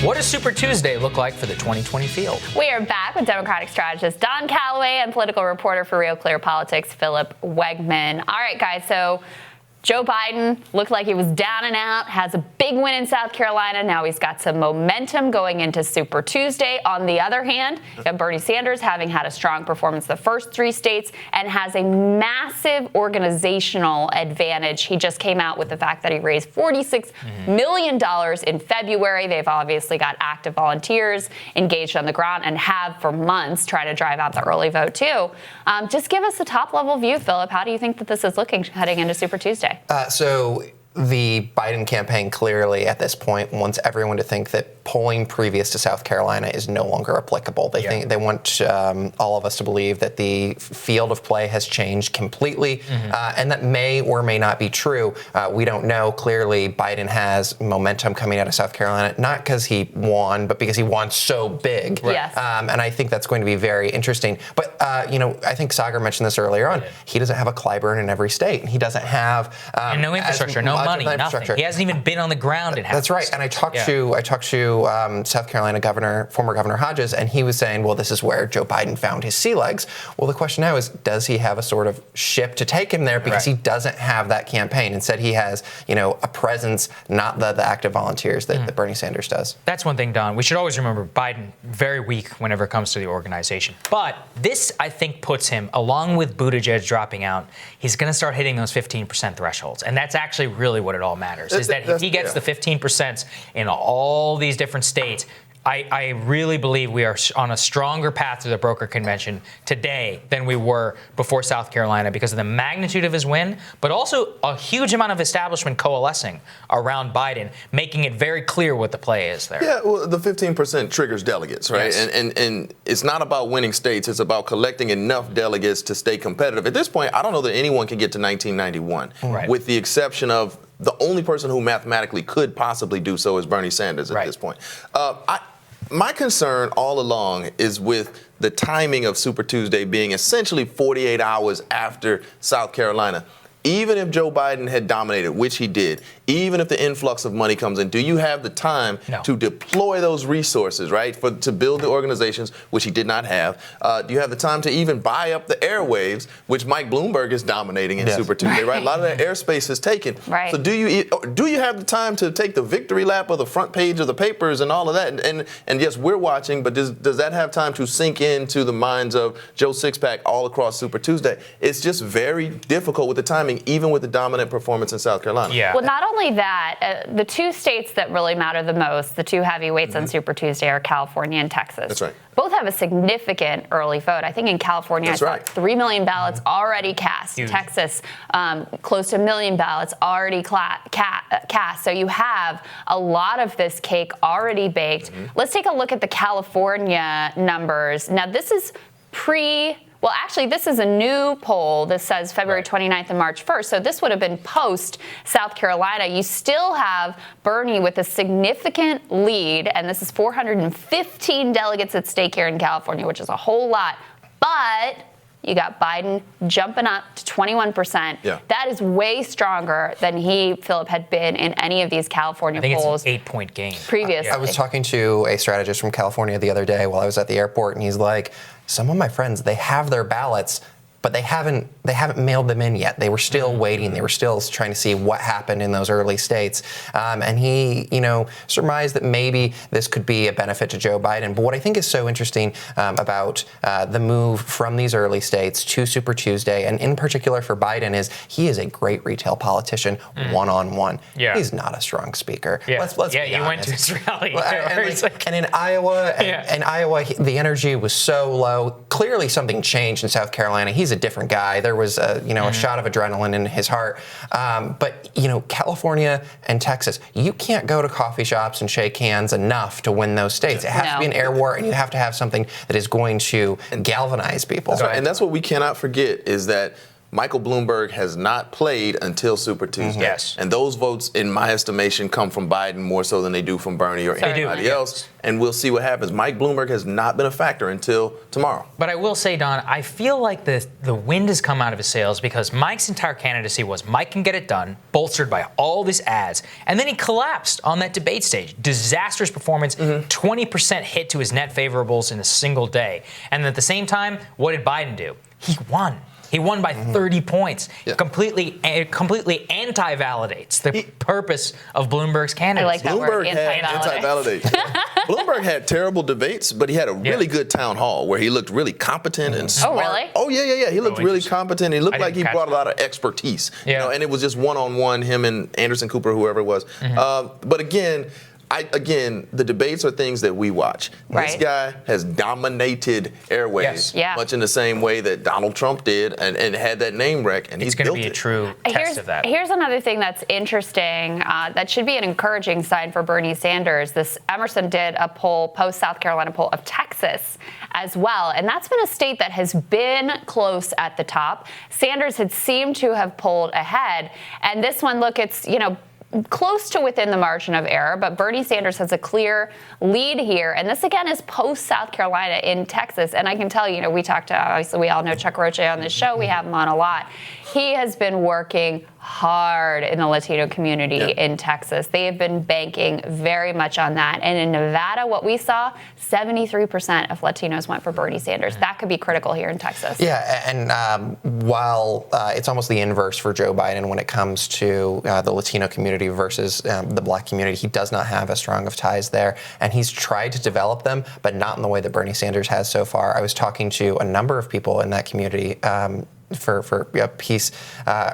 What does Super Tuesday look like for the 2020 field? We are back with Democratic strategist Don Calloway and political reporter for Real Clear Politics, Philip Wegman. All right, guys, so Joe Biden looked like he was down and out, has a big win in South Carolina. Now he's got some momentum going into Super Tuesday. On the other hand, you have Bernie Sanders having had a strong performance the first 3 states and has a massive organizational advantage. He just came out with the fact that he raised $46 million in February. They've obviously got active volunteers engaged on the ground and have for months trying to drive out the early vote, too. Just give us a top-level view, Philip. How do you think that this is looking heading into Super Tuesday? So the Biden campaign clearly at this point wants everyone to think that polling previous to South Carolina is no longer applicable. They think they want all of us to believe that the field of play has changed completely, and that may or may not be true. We don't know. Clearly, Biden has momentum coming out of South Carolina, not because he won, but because he won so big. Right. Yes. And I think that's going to be very interesting. But, I think Sagar mentioned this earlier on. He doesn't have a Clyburn in every state. He doesn't have and no infrastructure, no money, nothing. He hasn't even been on the ground in half. That's right. And I talked to South Carolina former Governor Hodges, and he was saying, well, this is where Joe Biden found his sea legs. Well, the question now is, does he have a sort of ship to take him there? Because he doesn't have that campaign. Instead, he has, a presence, not the active volunteers that Bernie Sanders does. That's one thing, Don. We should always remember Biden, very weak whenever it comes to the organization. But this, I think, puts him, along with Buttigieg dropping out, he's going to start hitting those 15% thresholds. And that's actually really what it all matters, is that if he gets the 15% in all these different states, I really believe we are on a stronger path to the broker convention today than we were before South Carolina because of the magnitude of his win, but also a huge amount of establishment coalescing around Biden, making it very clear what the play is there. Yeah, well, the 15% triggers delegates, right? Yes. And it's not about winning states. It's about collecting enough delegates to stay competitive. At this point, I don't know that anyone can get to 1991, with the exception of the only person who mathematically could possibly do so is Bernie Sanders at this point. My concern all along is with the timing of Super Tuesday being essentially 48 hours after South Carolina. Even if Joe Biden had dominated, which he did, even if the influx of money comes in, do you have the time to deploy those resources, right, to build the organizations, which he did not have? Do you have the time to even buy up the airwaves, which Mike Bloomberg is dominating in Super Tuesday, right? A lot of that airspace is taken. Right. So do you have the time to take the victory lap of the front page of the papers and all of that? And yes, we're watching, but does that have time to sink into the minds of Joe Sixpack all across Super Tuesday? It's just very difficult with the timing, even with the dominant performance in South Carolina. Yeah. Well, not only that, the 2 states that really matter the most, the 2 heavyweights on Super Tuesday, are California and Texas. That's right. Both have a significant early vote. I think in California, That's I saw right. 3 million ballots already cast. Huge. Texas, close to 1 million ballots already cast. So you have a lot of this cake already baked. Let's take a look at the California numbers. Now, this is Well, actually, this is a new poll. This says February 29th and March 1st. So this would have been post South Carolina. You still have Bernie with a significant lead, and this is 415 delegates at stake here in California, which is a whole lot. But you got Biden jumping up to 21%. Yeah. That is way stronger than Philip, had been in any of these California I think polls. it's an 8-point gain. Previously. I was talking to a strategist from California the other day while I was at the airport, and he's like, some of my friends, they have their ballots, but they haven't mailed them in yet. They were still waiting. They were still trying to see what happened in those early states. And he, surmised that maybe this could be a benefit to Joe Biden. But what I think is so interesting about the move from these early states to Super Tuesday, and in particular for Biden, is he is a great retail politician, one-on-one. Yeah. He's not a strong speaker. Yeah. Let's be you went honest. to his rally. And in Iowa, the energy was so low. Clearly something changed in South Carolina. He's a different guy. There was a shot of adrenaline in his heart. But California and Texas, you can't go to coffee shops and shake hands enough to win those states. It has to be an air war, and you have to have something that is going to galvanize people. That's right. And that's what we cannot forget, is that Michael Bloomberg has not played until Super Tuesday. Yes. And those votes, in my estimation, come from Biden more so than they do from Bernie or anybody else. And we'll see what happens. Mike Bloomberg has not been a factor until tomorrow. But I will say, Don, I feel like the wind has come out of his sails because Mike's entire candidacy was Mike can get it done, bolstered by all these ads. And then he collapsed on that debate stage. Disastrous performance, 20% hit to his net favorables in a single day. And at the same time, what did Biden do? He won. He won by 30 points. Yeah. Completely anti-validates the purpose of Bloomberg's candidacy. I like that word, anti-validate. Bloomberg had terrible debates, but he had a really good town hall where he looked really competent and smart. Oh, really? Oh, yeah. He looked really competent. He looked like he brought a lot of that. expertise. Yeah. You know, and it was just one-on-one, him and Anderson Cooper, whoever it was. But again, the debates are things that we watch. This guy has dominated airwaves, much in the same way that Donald Trump did, and had that name wreck, and he's built it. It's going to be a true test of that. Here's another thing that's interesting that should be an encouraging sign for Bernie Sanders. Emerson did a poll, post-South Carolina poll of Texas as well, and that's been a state that has been close at the top. Sanders had seemed to have pulled ahead, and this one, look, it's, close to within the margin of error, but Bernie Sanders has a clear lead here. And this, again, is post-South Carolina in Texas. And I can tell you, we talked to, obviously, we all know Chuck Roche on this show. We have him on a lot. He has been working hard in the Latino community in Texas. They have been banking very much on that. And in Nevada, what we saw, 73% of Latinos went for Bernie Sanders. That could be critical here in Texas. Yeah, and while it's almost the inverse for Joe Biden when it comes to the Latino community versus the black community, he does not have as strong of ties there. And he's tried to develop them, but not in the way that Bernie Sanders has so far. I was talking to a number of people in that community for a piece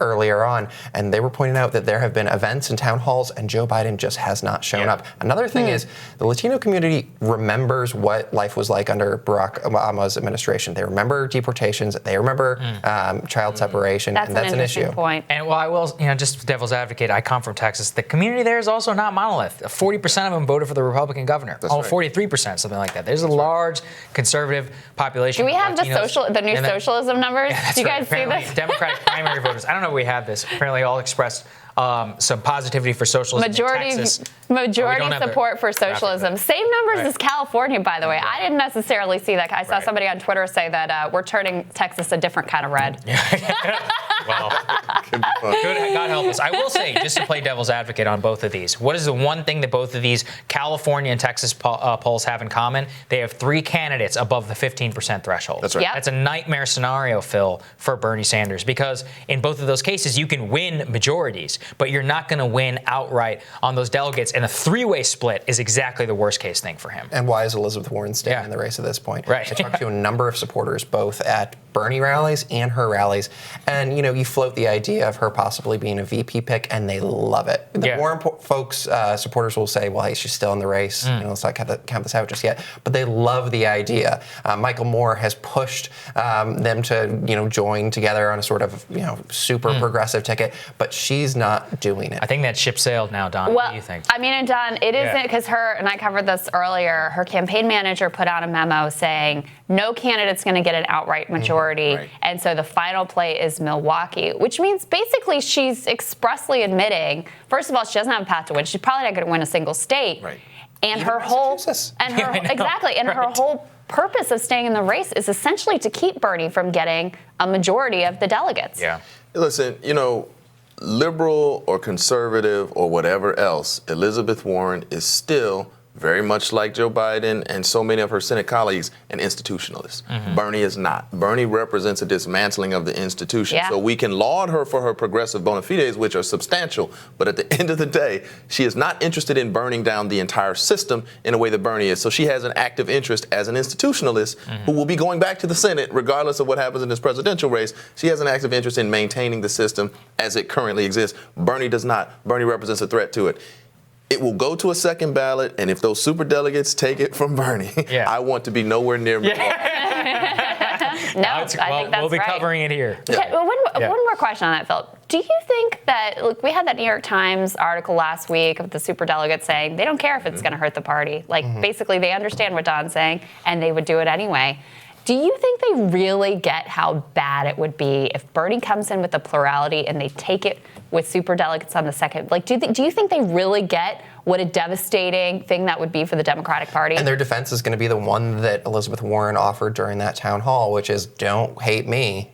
earlier on, and they were pointing out that there have been events and town halls, and Joe Biden just has not shown up. Another thing is the Latino community remembers what life was like under Barack Obama's administration. They remember deportations. They remember child separation, and that's an issue. Point. And while I will, just devil's advocate, I come from Texas. The community there is also not monolith. 40% of them voted for the Republican governor. That's right. 43%, something like that. There's a large conservative population. Do we have Latinos the new socialism numbers? Do you guys see apparently this? Democratic primary voters. I don't know if we have this. Apparently, all expressed some positivity for socialism in Texas. Majority support for socialism. Same numbers as California, by the way. I didn't necessarily see that. I saw somebody on Twitter say that we're turning Texas a different kind of red. Well, good, God help us. I will say, just to play devil's advocate on both of these, what is the one thing that both of these California and Texas polls have in common? They have 3 candidates above the 15% threshold. That's right. Yep. That's a nightmare scenario, Phil, for Bernie Sanders, because in both of those cases, you can win majorities, but you're not going to win outright on those delegates. And a 3-way split is exactly the worst case thing for him. And why is Elizabeth Warren staying in the race at this point? Right. I talked to a number of supporters, both at Bernie rallies and her rallies, and you float the idea of her possibly being a VP pick, and they love it. The Warren folks, supporters will say, "Well, hey, she's still in the race. Let's not count this out just yet." But they love the idea. Michael Moore has pushed them to join together on a sort of super progressive ticket, but she's not doing it. I think that ship sailed now, Don. Well, what do you think? I mean, and Don, it isn't because and I covered this earlier, her campaign manager put out a memo saying no candidate's going to get an outright majority. And so the final play is Milwaukee, which means basically she's expressly admitting, first of all, she doesn't have a path to win. She's probably not going to win a single state. Right. And Even her whole Massachusetts. her whole purpose of staying in the race is essentially to keep Bernie from getting a majority of the delegates. Yeah. Listen, liberal or conservative or whatever else, Elizabeth Warren is still very much like Joe Biden and so many of her Senate colleagues, an institutionalist. Bernie is not. Bernie represents a dismantling of the institution. Yeah. So we can laud her for her progressive bona fides, which are substantial, but at the end of the day, she is not interested in burning down the entire system in a way that Bernie is. So she has an active interest as an institutionalist who will be going back to the Senate regardless of what happens in this presidential race. She has an active interest in maintaining the system as it currently exists. Bernie does not. Bernie represents a threat to it. It will go to a second ballot, and if those super delegates take it from Bernie, I want to be nowhere near Milwaukee. I think that's we'll be right. covering it here. Okay, well, one more question on that, Phil. Do you think that, look, we had that New York Times article last week of the superdelegates saying they don't care if it's going to hurt the party. Like, basically, they understand what Don's saying, and they would do it anyway. Do you think they really get how bad it would be if Bernie comes in with a plurality and they take it with superdelegates on the second? Like, do you think they really get what a devastating thing that would be for the Democratic Party? And their defense is going to be the one that Elizabeth Warren offered during that town hall, which is, don't hate me.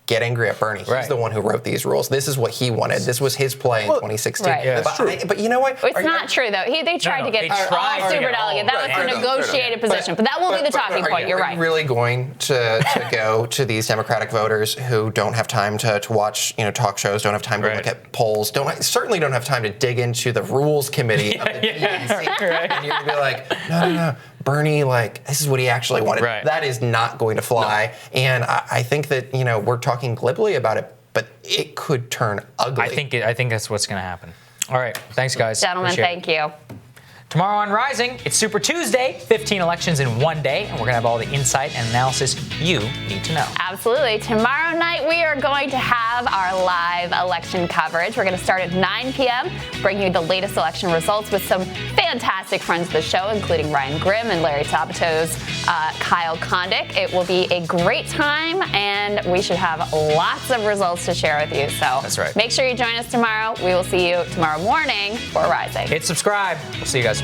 Get angry at Bernie. He's the one who wrote these rules. This is what he wanted. This was his play in 2016. Right. Yeah, that's true. But you know what? It's not true, though. They tried to get all superdelegates. That was a negotiated position. But that will be the talking point. You're right. Are you really going to go to these Democratic voters who don't have time to watch talk shows, don't have time to look at polls, certainly don't have time to dig into the rules committee of the DNC, and you're going to be like, no. Bernie, this is what he actually wanted. Right. That is not going to fly. No. And I think that, we're talking glibly about it, but it could turn ugly. I think that's what's going to happen. All right. Thanks, guys. Gentlemen, thank you. Tomorrow on Rising, it's Super Tuesday, 15 elections in one day, and we're going to have all the insight and analysis you need to know. Absolutely. Tomorrow night, we are going to have our live election coverage. We're going to start at 9 p.m., bring you the latest election results with some fantastic friends of the show, including Ryan Grimm and Larry Sabato's Kyle Kondik. It will be a great time, and we should have lots of results to share with you. So that's right. Make sure you join us tomorrow. We will see you tomorrow morning for Rising. Hit subscribe. We'll see you guys tomorrow.